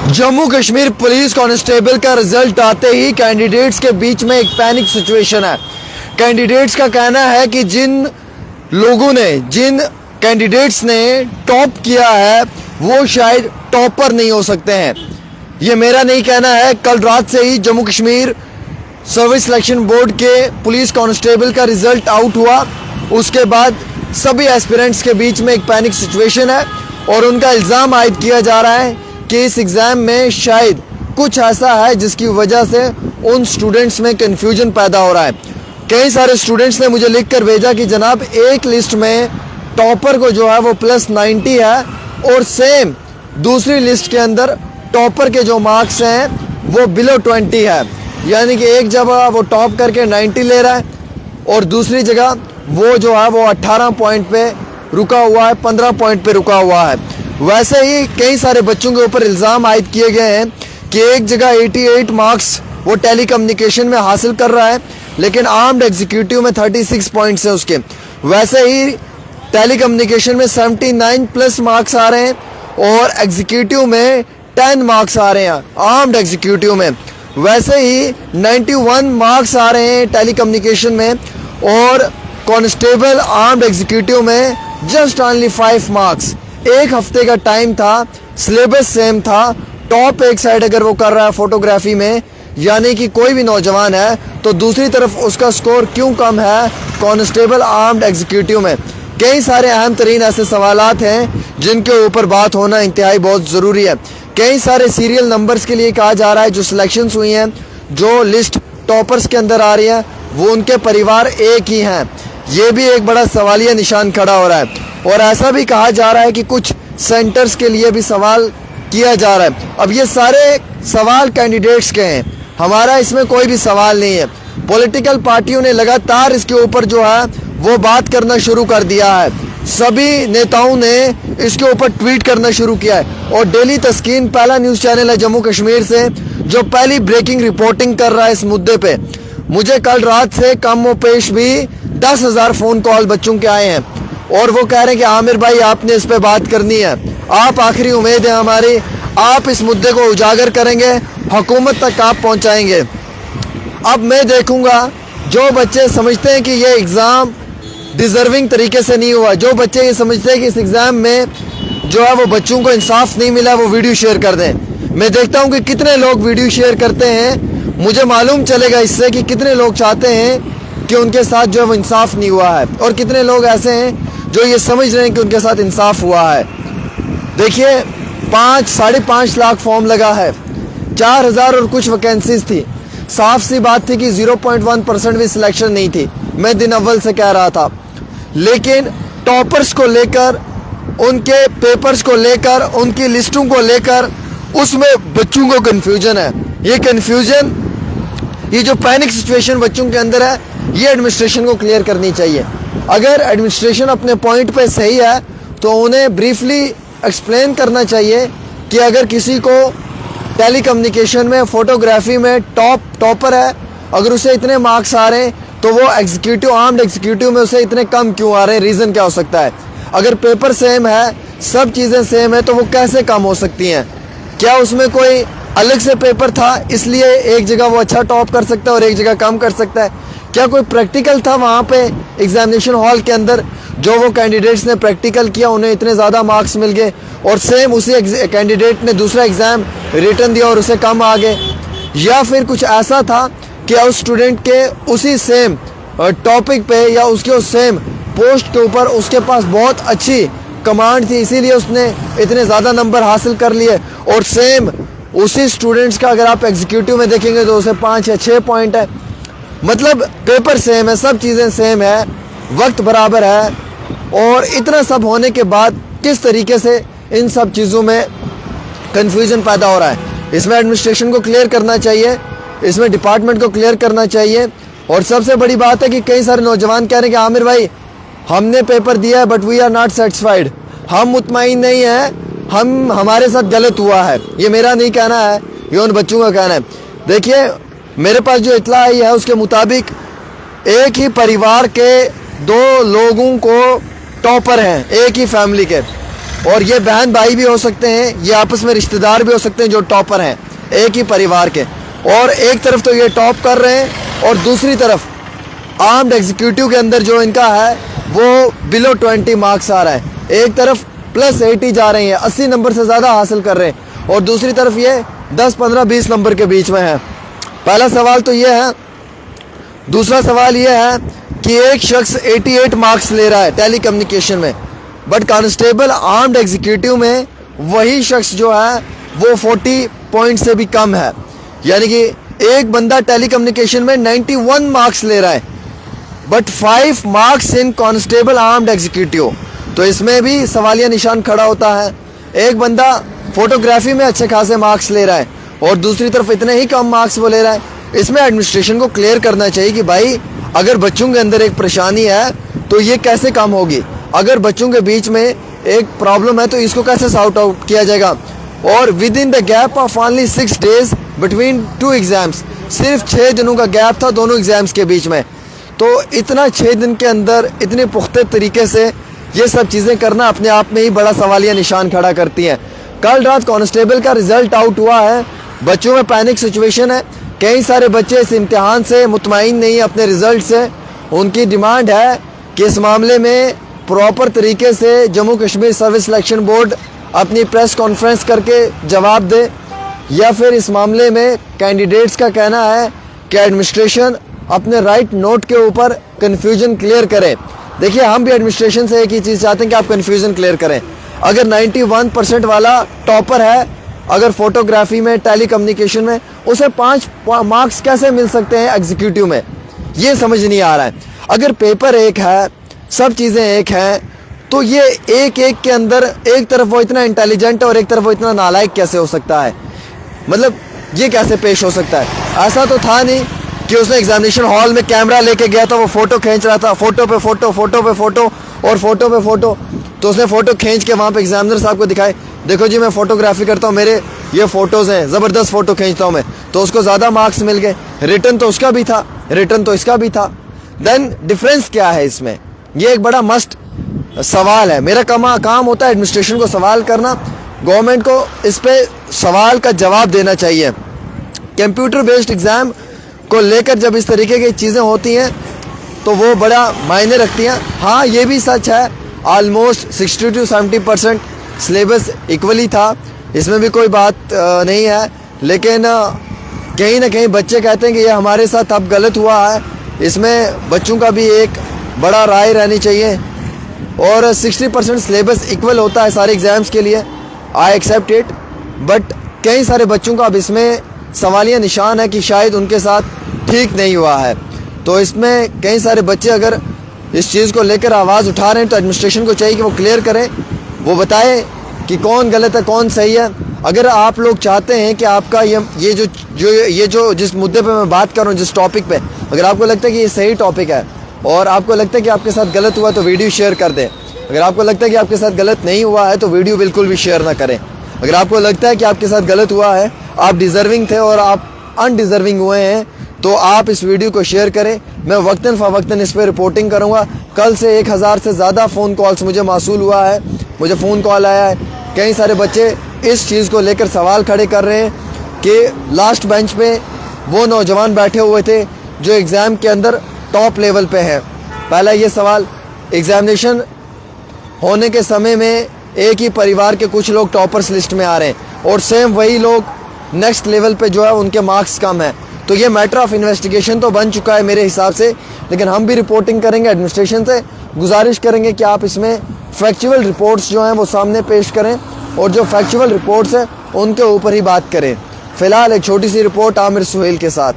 Jammu Kashmir police constable का result आते ही candidates के बीच में एक पैनिक सिचुएशन है। कैंडिडेट्स का कहना है कि जिन कैंडिडेट्स ने टॉप किया है वो शायद टॉपर नहीं हो सकते हैं। ये मेरा नहीं कहना है। कल रात से ही Jammu Kashmir service selection board के पुलिस कांस्टेबल का रिजल्ट आउट हुआ। उसके बाद सभी एस्पिरेंट्स के बीच में एक पैनिक सिचुएशन है और उनका इल्ज़ाम आयद किया जा रहा है कि इस एग्ज़ाम में शायद कुछ ऐसा है जिसकी वजह से उन स्टूडेंट्स में कन्फ्यूजन पैदा हो रहा है। कई सारे स्टूडेंट्स ने मुझे लिख कर भेजा कि जनाब एक लिस्ट में टॉपर को जो है वो +90 है और सेम दूसरी लिस्ट के अंदर टॉपर के जो मार्क्स हैं वो बिलो 20 है। यानी कि एक जगह वो टॉप करके 90 ले रहा है और दूसरी जगह वो जो है वो 18 पॉइंट पे रुका हुआ है, 15 पॉइंट पे रुका हुआ है। वैसे ही कई सारे बच्चों के ऊपर इल्ज़ाम आयद किए गए हैं कि एक जगह 88 मार्क्स वो टेली कम्युनिकेशन में हासिल कर रहा है लेकिन आर्म्ड एग्जीक्यूटिव में 36 पॉइंट्स हैं उसके। वैसे ही टेली कम्युनिकेशन में 79 प्लस मार्क्स आ रहे हैं और एग्जीक्यूटिव में 10 मार्क्स आ रहे हैं आर्म्ड एग्जीक्यूटिव में। वैसे ही 91 मार्क्स आ रहे हैं टेली कम्युनिकेशन में और कांस्टेबल आर्म्ड एग्जीक्यूटिव में जस्ट ओनली 5 मार्क्स। एक हफ्ते का टाइम था, सिलेबस सेम था, टॉप एक साइड अगर वो कर रहा है फोटोग्राफी में यानी कि कोई भी नौजवान है तो दूसरी तरफ उसका स्कोर क्यों कम है कांस्टेबल आर्म्ड एग्जीक्यूटिव में। कई सारे अहम तरीन ऐसे सवालात हैं जिनके ऊपर बात होना इंतहाई बहुत ज़रूरी है। कई सारे सीरियल नंबर्स के लिए कहा जा रहा है जो सिलेक्शंस हुई हैं, जो लिस्ट टॉपर्स के अंदर आ रही है वो उनके परिवार एक ही हैं। ये भी एक बड़ा सवालिया निशान खड़ा हो रहा है और ऐसा भी कहा जा रहा है कि कुछ सेंटर्स के लिए भी सवाल किया जा रहा है। अब ये सारे सवाल कैंडिडेट्स के हैं, हमारा इसमें कोई भी सवाल नहीं है। पॉलिटिकल पार्टियों ने लगातार इसके ऊपर जो है वो बात करना शुरू कर दिया है। सभी नेताओं ने इसके ऊपर ट्वीट करना शुरू किया है और डेली तस्कीन पहला न्यूज़ चैनल है जम्मू कश्मीर से जो पहली ब्रेकिंग रिपोर्टिंग कर रहा है इस मुद्दे पे। मुझे कल रात से कम व पेश भी 10,000 फ़ोन कॉल बच्चों के आए हैं और वो कह रहे हैं कि आमिर भाई आपने इस पे बात करनी है, आप आखिरी उम्मीद है हमारी, आप इस मुद्दे को उजागर करेंगे, हुकूमत तक आप पहुंचाएंगे। अब मैं देखूंगा जो बच्चे समझते हैं कि ये एग्ज़ाम डिज़र्विंग तरीके से नहीं हुआ, जो बच्चे ये समझते हैं कि इस एग्ज़ाम में जो है वो बच्चों को इंसाफ नहीं मिला, वो वीडियो शेयर कर दें। मैं देखता हूँ कि कितने लोग वीडियो शेयर करते हैं, मुझे मालूम चलेगा इससे कि कितने लोग चाहते हैं कि उनके साथ जो है वो इंसाफ नहीं हुआ है और कितने लोग ऐसे हैं जो ये समझ रहे हैं कि उनके साथ इंसाफ हुआ है। देखिए 5-5.5 लाख फॉर्म लगा है, 4,000 और कुछ वैकेंसीज थी। साफ सी बात थी कि 0.1% भी सिलेक्शन नहीं थी, मैं दिन अव्वल से कह रहा था। लेकिन टॉपर्स को लेकर, उनके पेपर्स को लेकर, उनकी लिस्टों को लेकर उसमें बच्चों को कन्फ्यूजन है। ये कन्फ्यूजन, ये जो पैनिक सिचुएशन बच्चों के अंदर है, ये एडमिनिस्ट्रेशन को क्लियर करनी चाहिए। अगर एडमिनिस्ट्रेशन अपने पॉइंट पे सही है तो उन्हें ब्रीफली एक्सप्लेन करना चाहिए कि अगर किसी को टेली कम्युनिकेशन में, फोटोग्राफी में टॉपर है, अगर उसे इतने मार्क्स आ रहे हैं तो वो एग्जीक्यूटिव, आर्म्ड एग्जीक्यूटिव में उसे इतने कम क्यों आ रहे हैं, रीज़न क्या हो सकता है। अगर पेपर सेम है, सब चीज़ें सेम है तो वो कैसे कम हो सकती हैं। क्या उसमें कोई अलग से पेपर था इसलिए एक जगह वो अच्छा टॉप कर सकता है और एक जगह कम कर सकता है। क्या कोई प्रैक्टिकल था वहाँ पे एग्जामिनेशन हॉल के अंदर, जो वो कैंडिडेट्स ने प्रैक्टिकल किया उन्हें इतने ज़्यादा मार्क्स मिल गए और सेम उसी कैंडिडेट ने दूसरा एग्ज़ाम रिटर्न दिया और उसे कम आ गए। या फिर कुछ ऐसा था कि उस स्टूडेंट के उसी सेम टॉपिक पे या उसके उस सेम पोस्ट के ऊपर उसके पास बहुत अच्छी कमांड थी इसीलिए उसने इतने ज़्यादा नंबर हासिल कर लिए और सेम उसी स्टूडेंट्स का अगर आप एग्जीक्यूटिव में देखेंगे तो उसे 5 या 6 पॉइंट है। मतलब पेपर सेम है, सब चीज़ें सेम है, वक्त बराबर है और इतना सब होने के बाद किस तरीके से इन सब चीज़ों में कन्फ्यूजन पैदा हो रहा है। इसमें एडमिनिस्ट्रेशन को क्लियर करना चाहिए, इसमें डिपार्टमेंट को क्लियर करना चाहिए। और सबसे बड़ी बात है कि कई सारे नौजवान कह रहे हैं कि आमिर भाई हमने पेपर दिया है but we are not satisfied, हम मुतमईन नहीं हैं, हमारे साथ गलत हुआ है। ये मेरा नहीं कहना है, ये उन बच्चों का कहना है। देखिए मेरे पास जो इत्तला आई है उसके मुताबिक एक ही परिवार के 2 लोगों को टॉपर हैं, एक ही फैमिली के, और ये बहन भाई भी हो सकते हैं, ये आपस में रिश्तेदार भी हो सकते हैं जो टॉपर हैं एक ही परिवार के। और एक तरफ तो ये टॉप कर रहे हैं और दूसरी तरफ आर्म्ड एग्जीक्यूटिव के अंदर जो इनका है वो बिलो 20 मार्क्स आ रहा है। एक तरफ प्लस 80 जा रहे हैं, 80 नंबर से ज़्यादा हासिल कर रहे हैं, और दूसरी तरफ ये 10, 15, 20 नंबर के बीच में है। पहला सवाल तो ये है। दूसरा सवाल ये है कि एक शख्स 88 मार्क्स ले रहा है टेली कम्युनिकेशन में, बट कांस्टेबल आर्म्ड एग्जीक्यूटिव में वही शख्स जो है वो 40 पॉइंट से भी कम है। यानी कि एक बंदा टेली कम्युनिकेशन में 91 मार्क्स ले रहा है, but 5 marks in constable armed executive. तो इसमें भी सवालिया निशान खड़ा होता है। एक बंदा फोटोग्राफी में अच्छे खासे मार्क्स ले रहा है और दूसरी तरफ इतने ही कम मार्क्स वो ले रहा है। इसमें एडमिनिस्ट्रेशन को क्लियर करना चाहिए कि भाई अगर बच्चों के अंदर एक परेशानी है तो ये कैसे कम होगी, अगर बच्चों के बीच में एक प्रॉब्लम है तो इसको कैसे सॉर्ट आउट किया जाएगा। और with in the gap of only 6 days between 2 exams, सिर्फ 6 दिनों का गैप था दोनों एग्जाम्स के बीच में। तो इतना 6 दिन के अंदर इतने पुख्ते तरीके से ये सब चीज़ें करना अपने आप में ही बड़ा सवालिया निशान खड़ा करती हैं। कल रात कांस्टेबल का रिजल्ट आउट हुआ है, बच्चों में पैनिक सिचुएशन है। कई सारे बच्चे इस इम्तिहान से मुतमईन नहीं अपने रिजल्ट से। उनकी डिमांड है कि इस मामले में प्रॉपर तरीके से Jammu Kashmir service selection board अपनी प्रेस कॉन्फ्रेंस करके जवाब दे, या फिर इस मामले में कैंडिडेट्स का कहना है कि एडमिनिस्ट्रेशन अपने राइट नोट के ऊपर कन्फ्यूजन क्लियर करे। देखिए, हम भी एडमिनिस्ट्रेशन से एक ही चीज़ चाहते हैं कि आप कन्फ्यूजन क्लियर करें। अगर 91% वाला टॉपर है, अगर फोटोग्राफी में, टेली कम्युनिकेशन में, उसे 5 मार्क्स कैसे मिल सकते हैं एग्जीक्यूटिव में, ये समझ नहीं आ रहा है। अगर पेपर एक है, सब चीज़ें एक हैं, तो ये एक एक के अंदर एक तरफ वो इतना इंटेलिजेंट है और एक तरफ वो इतना नालायक कैसे हो सकता है। मतलब ये कैसे पेश हो सकता है। ऐसा तो था नहीं कि उसने एग्जामिनेशन हॉल में कैमरा लेके गया था, वो फोटो खींच रहा था, फोटो पे फोटो, फोटो पे फोटो और फोटो पे फोटो। तो उसने फोटो खींच के वहाँ पे एग्जामिनर साहब को दिखाए, देखो जी मैं फोटोग्राफी करता हूँ, मेरे ये फोटोज़ हैं, ज़बरदस्त फ़ोटो खींचता हूँ मैं, तो उसको ज़्यादा मार्क्स मिल गए। रिटर्न तो उसका भी था, रिटर्न तो इसका भी था। देन डिफरेंस क्या है इसमें, ये एक बड़ा मस्ट सवाल है। मेरा काम होता है एडमिनिस्ट्रेशन को सवाल करना, गवर्नमेंट को इस पे सवाल का जवाब देना चाहिए। कंप्यूटर बेस्ड एग्ज़ाम को लेकर जब इस तरीके की चीज़ें होती हैं तो वो बड़ा मायने रखती हैं। हाँ, ये भी सच है, ऑलमोस्ट 60 to 70% सिलेबस इक्वली था, इसमें भी कोई बात नहीं है। लेकिन कहीं ना कहीं बच्चे कहते हैं कि ये हमारे साथ अब गलत हुआ है। इसमें बच्चों का भी एक बड़ा राय रहनी चाहिए। और 60% सिलेबस इक्वल होता है सारे एग्ज़ाम्स के लिए, आई एक्सेप्ट इट, बट कई सारे बच्चों का अब इसमें सवालिया निशान है कि शायद उनके साथ ठीक नहीं हुआ है। तो इसमें कई सारे बच्चे अगर इस चीज़ को लेकर आवाज़ उठा रहे हैं तो एडमिनिस्ट्रेशन को चाहिए कि वो क्लियर करें, वो बताए कि कौन गलत है कौन सही है। अगर आप लोग चाहते हैं कि आपका ये जो जिस मुद्दे पे मैं बात कर रहा हूँ, जिस टॉपिक पे, अगर आपको लगता है कि ये सही टॉपिक है और आपको लगता है कि आपके साथ गलत हुआ तो वीडियो शेयर कर दें। अगर आपको लगता है कि आपके साथ गलत नहीं हुआ है तो वीडियो बिल्कुल भी शेयर ना करें। अगर आपको लगता है कि आपके साथ गलत हुआ है, आप डिज़र्विंग थे और आप अनडिज़र्विंग हुए हैं, तो आप इस वीडियो को शेयर करें। मैं वक्तन फ़वक्तन इस पर रिपोर्टिंग करूँगा। कल से 1000 से ज़्यादा फ़ोन कॉल्स मुझे मासूल हुआ है, मुझे फ़ोन कॉल आया है। कई सारे बच्चे इस चीज़ को लेकर सवाल खड़े कर रहे हैं कि लास्ट बेंच पे वो नौजवान बैठे हुए थे जो एग्ज़ाम के अंदर टॉप लेवल पे हैं। पहला ये सवाल, एग्ज़ामिनेशन होने के समय में एक ही परिवार के कुछ लोग टॉपर्स लिस्ट में आ रहे हैं और सेम वही लोग नेक्स्ट लेवल पे जो है उनके मार्क्स कम हैं। तो ये मैटर ऑफ इन्वेस्टिगेशन तो बन चुका है मेरे हिसाब से, लेकिन हम भी रिपोर्टिंग करेंगे। एडमिनिस्ट्रेशन से गुजारिश करेंगे कि आप इसमें फैक्चुअल रिपोर्ट्स जो हैं वो सामने पेश करें और जो फैक्चुअल रिपोर्ट्स हैं उनके ऊपर ही बात करें। फ़िलहाल एक छोटी सी रिपोर्ट आमिर सुहेल के साथ।